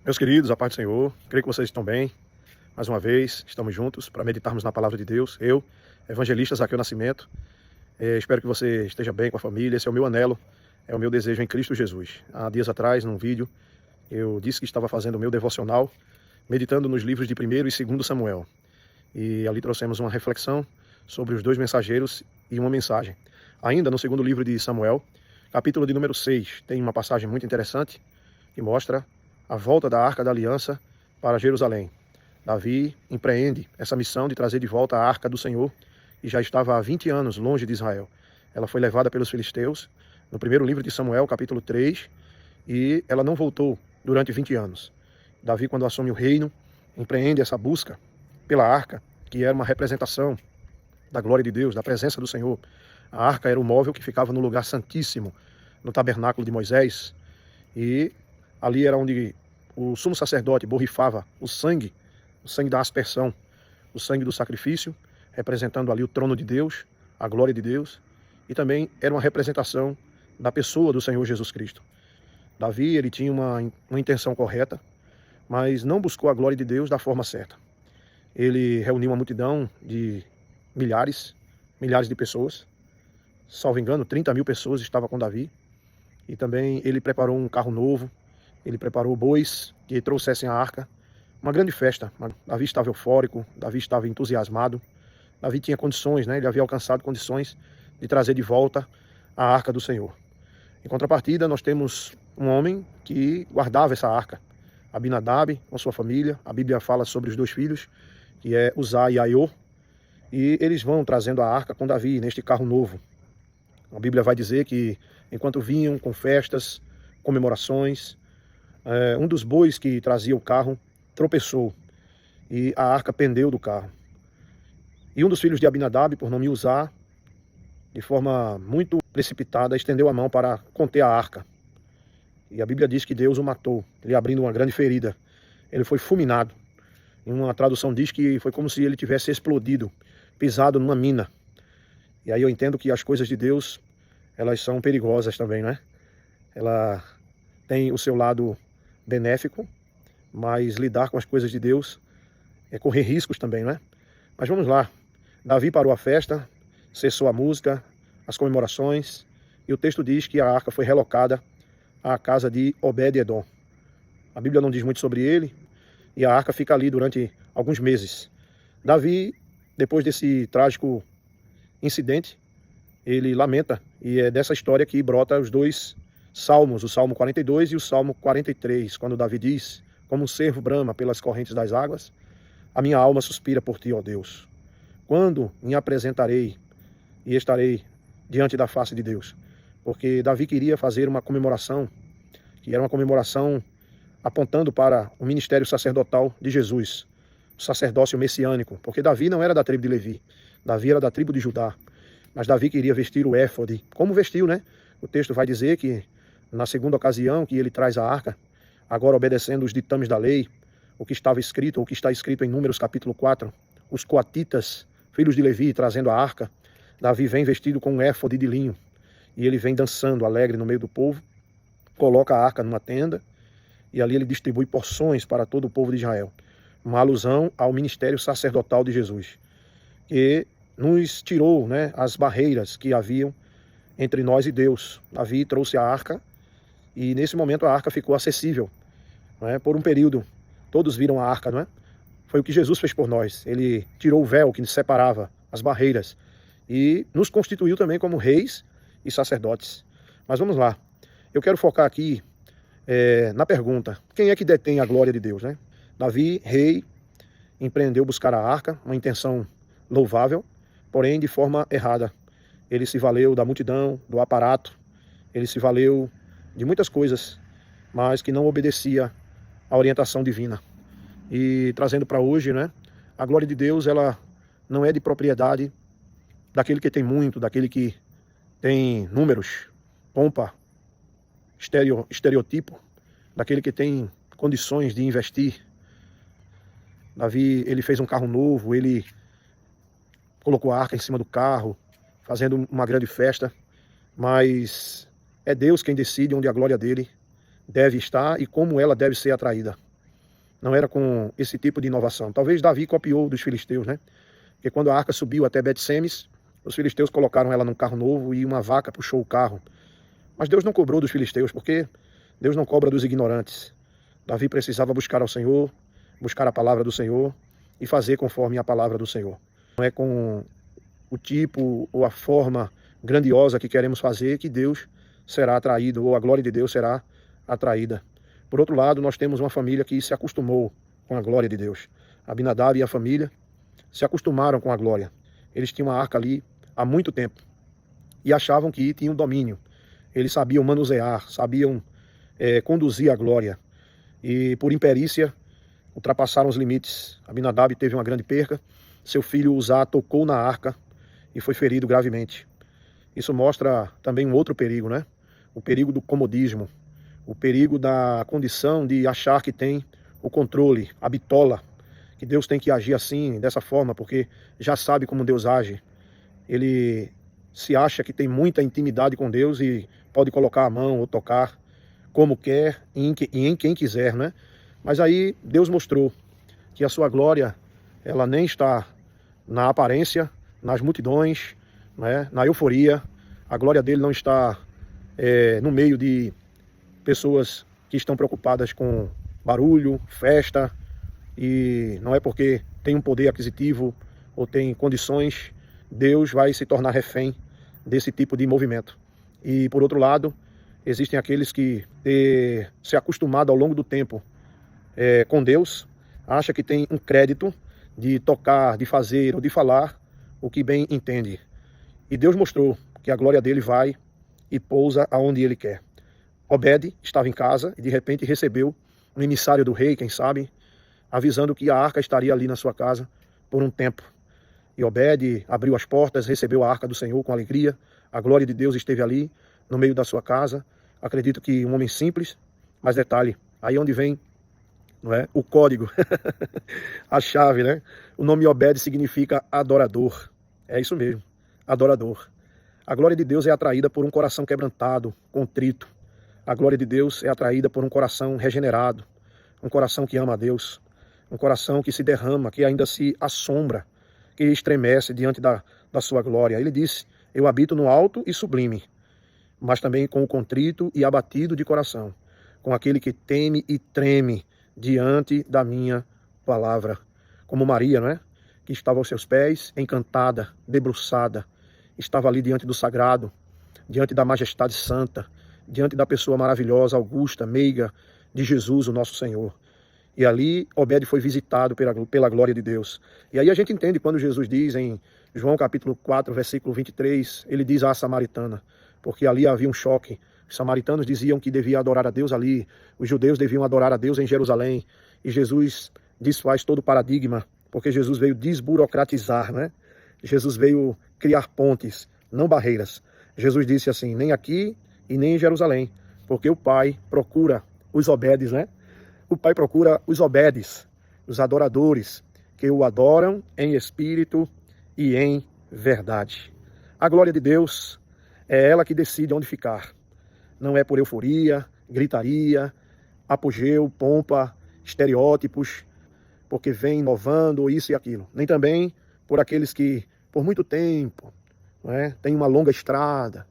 Meus queridos, a paz do Senhor, creio que vocês estão bem. Mais uma vez, estamos juntos para meditarmos na palavra de Deus. Eu, evangelista Zaqueu Nascimento, espero que você esteja bem com a família. Esse é o meu anelo, é o meu desejo em Cristo Jesus. Há dias atrás, num vídeo, eu disse que estava fazendo o meu devocional, meditando nos livros de 1º e 2º Samuel. E ali trouxemos uma reflexão sobre os dois mensageiros e uma mensagem. Ainda no segundo livro de Samuel, capítulo de número 6, tem uma passagem muito interessante que mostra a volta da Arca da Aliança para Jerusalém. Davi empreende essa missão de trazer de volta a Arca do Senhor, e já estava há 20 anos longe de Israel. Ela foi levada pelos filisteus no primeiro livro de Samuel, capítulo 3, e ela não voltou durante 20 anos. Davi, quando assume o reino, empreende essa busca pela Arca, que era uma representação da glória de Deus, da presença do Senhor. A Arca era o móvel que ficava no lugar santíssimo, no tabernáculo de Moisés, e ali era onde o sumo sacerdote borrifava o sangue da aspersão, o sangue do sacrifício, representando ali o trono de Deus, a glória de Deus, e também era uma representação da pessoa do Senhor Jesus Cristo. Davi, ele tinha uma intenção correta, mas não buscou a glória de Deus da forma certa. Ele reuniu uma multidão de milhares de pessoas, salvo engano, 30.000 pessoas estavam com Davi, e também ele preparou um carro novo, ele preparou bois que trouxessem a arca. Uma grande festa. Davi estava eufórico, Davi estava entusiasmado. Davi tinha condições, ele havia alcançado condições de trazer de volta a arca do Senhor. Em contrapartida, nós temos um homem que guardava essa arca. Abinadab, com sua família. A Bíblia fala sobre os dois filhos, que é Uzá e Aiô. E eles vão trazendo a arca com Davi neste carro novo. A Bíblia vai dizer que enquanto vinham com festas, comemorações, um dos bois que trazia o carro tropeçou e a arca pendeu do carro. E um dos filhos de Abinadab, por nome Uzá, de forma muito precipitada, estendeu a mão para conter a arca. E a Bíblia diz que Deus o matou, lhe abrindo uma grande ferida. Ele foi fulminado. Em uma tradução diz que foi como se ele tivesse explodido, pisado numa mina. E aí eu entendo que as coisas de Deus, elas são perigosas também, né? Ela tem o seu lado benéfico, mas lidar com as coisas de Deus é correr riscos também, né? Mas vamos lá. Davi parou a festa, cessou a música, as comemorações, e o texto diz que a arca foi relocada à casa de Obed-edom. A Bíblia não diz muito sobre ele, e a arca fica ali durante alguns meses. Davi, depois desse trágico incidente, ele lamenta, e é dessa história que brota os dois salmos, o Salmo 42 e o Salmo 43, quando Davi diz: como um cervo brama pelas correntes das águas, a minha alma suspira por ti, ó Deus. Quando me apresentarei e estarei diante da face de Deus? Porque Davi queria fazer uma comemoração, que era uma comemoração apontando para o ministério sacerdotal de Jesus, o sacerdócio messiânico, porque Davi não era da tribo de Levi, Davi era da tribo de Judá, mas Davi queria vestir o éfode, como vestiu, né? O texto vai dizer que na segunda ocasião que ele traz a arca, agora obedecendo os ditames da lei, o que estava escrito, ou o que está escrito em Números capítulo 4, os coatitas, filhos de Levi, trazendo a arca, Davi vem vestido com um éfode de linho, e ele vem dançando alegre no meio do povo, coloca a arca numa tenda, e ali ele distribui porções para todo o povo de Israel. Uma alusão ao ministério sacerdotal de Jesus, que nos tirou, as barreiras que haviam entre nós e Deus. Davi trouxe a arca, e nesse momento a arca ficou acessível, por um período. Todos viram a arca, não é? Foi o que Jesus fez por nós. Ele tirou o véu que nos separava, as barreiras, e nos constituiu também como reis e sacerdotes. Mas vamos lá. Eu quero focar aqui na pergunta: quem é que detém a glória de Deus, né? Davi, rei, empreendeu buscar a arca, uma intenção louvável, porém de forma errada. Ele se valeu da multidão, do aparato, ele se valeu de muitas coisas, mas que não obedecia à orientação divina. E trazendo para hoje, a glória de Deus, ela não é de propriedade daquele que tem muito, daquele que tem números, pompa, estereotipo, daquele que tem condições de investir. Davi, ele fez um carro novo, ele colocou a arca em cima do carro, fazendo uma grande festa, mas é Deus quem decide onde a glória dele deve estar e como ela deve ser atraída. não era com esse tipo de inovação. Talvez Davi copiou dos filisteus, né? Porque quando a arca subiu até Bet-Semes, os filisteus colocaram ela num carro novo e uma vaca puxou o carro. Mas Deus não cobrou dos filisteus, porque Deus não cobra dos ignorantes. Davi precisava buscar ao Senhor, buscar a palavra do Senhor e fazer conforme a palavra do Senhor. Não é com o tipo ou a forma grandiosa que queremos fazer que Deus será atraído, ou a glória de Deus será atraída. Por outro lado, nós temos uma família que se acostumou com a glória de Deus. Abinadab e a família se acostumaram com a glória. Eles tinham uma arca ali há muito tempo e achavam que tinham domínio. Eles sabiam manusear, sabiam conduzir a glória. E por imperícia, ultrapassaram os limites. Abinadab teve uma grande perca. Seu filho Uzá tocou na arca e foi ferido gravemente. Isso mostra também um outro perigo, né? O perigo do comodismo, o perigo da condição de achar que tem o controle, a bitola, que Deus tem que agir assim, dessa forma, porque já sabe como Deus age. Ele se acha que tem muita intimidade com Deus e pode colocar a mão ou tocar como quer e em quem quiser, né? Mas aí Deus mostrou que a sua glória, ela nem está na aparência, nas multidões, né? Na euforia. A glória dele não está no meio de pessoas que estão preocupadas com barulho, festa, e não é porque tem um poder aquisitivo ou tem condições, Deus vai se tornar refém desse tipo de movimento. E por outro lado, existem aqueles que se acostumado ao longo do tempo com Deus, acha que tem um crédito de tocar, de fazer ou de falar o que bem entende. E Deus mostrou que a glória dele vai e pousa aonde ele quer. Obed estava em casa e de repente recebeu um emissário do rei, quem sabe, avisando que a arca estaria ali na sua casa por um tempo. E Obed abriu as portas, recebeu a arca do Senhor com alegria. A glória de Deus esteve ali, no meio da sua casa. Acredito que um homem simples, mas detalhe, aí onde vem, não é, o código, a chave, né? O nome Obed significa adorador. É isso mesmo, adorador. A glória de Deus é atraída por um coração quebrantado, contrito. A glória de Deus é atraída por um coração regenerado, um coração que ama a Deus, um coração que se derrama, que ainda se assombra, que estremece diante da sua glória. Ele disse, eu habito no alto e sublime, mas também com o contrito e abatido de coração, com aquele que teme e treme diante da minha palavra. Como Maria, não é? Que estava aos seus pés, encantada, debruçada, estava ali diante do sagrado, diante da majestade santa, diante da pessoa maravilhosa, augusta, meiga de Jesus, o nosso Senhor. E ali Obed foi visitado pela glória de Deus. E aí a gente entende quando Jesus diz em João capítulo 4, versículo 23, ele diz à samaritana, porque ali havia um choque. Os samaritanos diziam que devia adorar a Deus ali, os judeus deviam adorar a Deus em Jerusalém. E Jesus desfaz todo o paradigma, porque Jesus veio desburocratizar, né? Jesus veio criar pontes, não barreiras. Jesus disse assim, nem aqui e nem em Jerusalém, porque o Pai procura os Obedes, né? O Pai procura os Obedes, os adoradores, que o adoram em espírito e em verdade. A glória de Deus é ela que decide onde ficar. Não é por euforia, gritaria, apogeu, pompa, estereótipos, porque vem inovando isso e aquilo. Nem também por aqueles que, por muito tempo, não é, tem uma longa estrada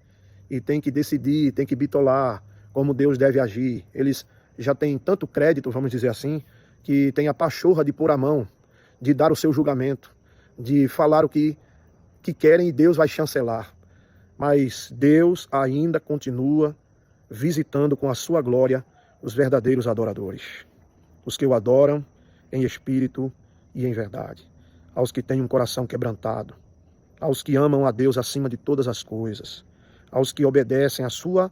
e tem que decidir, tem que bitolar como Deus deve agir. Eles já têm tanto crédito, vamos dizer assim, que tem a pachorra de pôr a mão, de dar o seu julgamento, de falar o que querem e Deus vai chancelar. Mas Deus ainda continua visitando com a sua glória os verdadeiros adoradores, os que o adoram em espírito e em verdade, aos que têm um coração quebrantado, aos que amam a Deus acima de todas as coisas, aos que obedecem a sua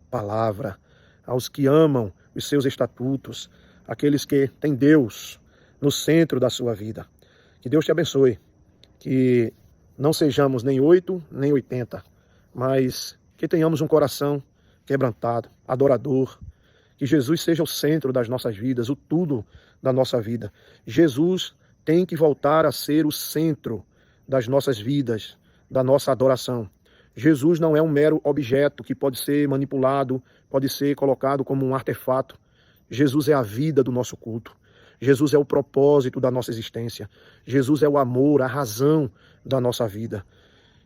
palavra, aos que amam os seus estatutos, aqueles que têm Deus no centro da sua vida. Que Deus te abençoe, que não sejamos nem 8, nem 80, mas que tenhamos um coração quebrantado, adorador, que Jesus seja o centro das nossas vidas, o tudo da nossa vida. Jesus tem que voltar a ser o centro das nossas vidas, da nossa adoração. Jesus não é um mero objeto que pode ser manipulado, pode ser colocado como um artefato. Jesus é a vida do nosso culto. Jesus é o propósito da nossa existência. Jesus é o amor, a razão da nossa vida.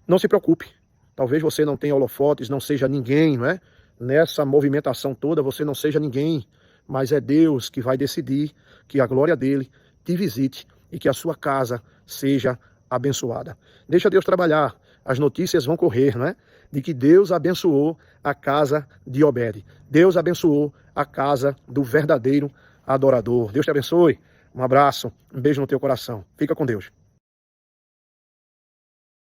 Não se preocupe. Talvez você não tenha holofotes, não seja ninguém, não é? Nessa movimentação toda você não seja ninguém, mas é Deus que vai decidir que a glória dele te visite e que a sua casa seja abençoada. Deixa Deus trabalhar. As notícias vão correr, não é? De que Deus abençoou a casa de Obed. Deus abençoou a casa do verdadeiro adorador. Deus te abençoe. Um abraço, um beijo no teu coração. Fica com Deus.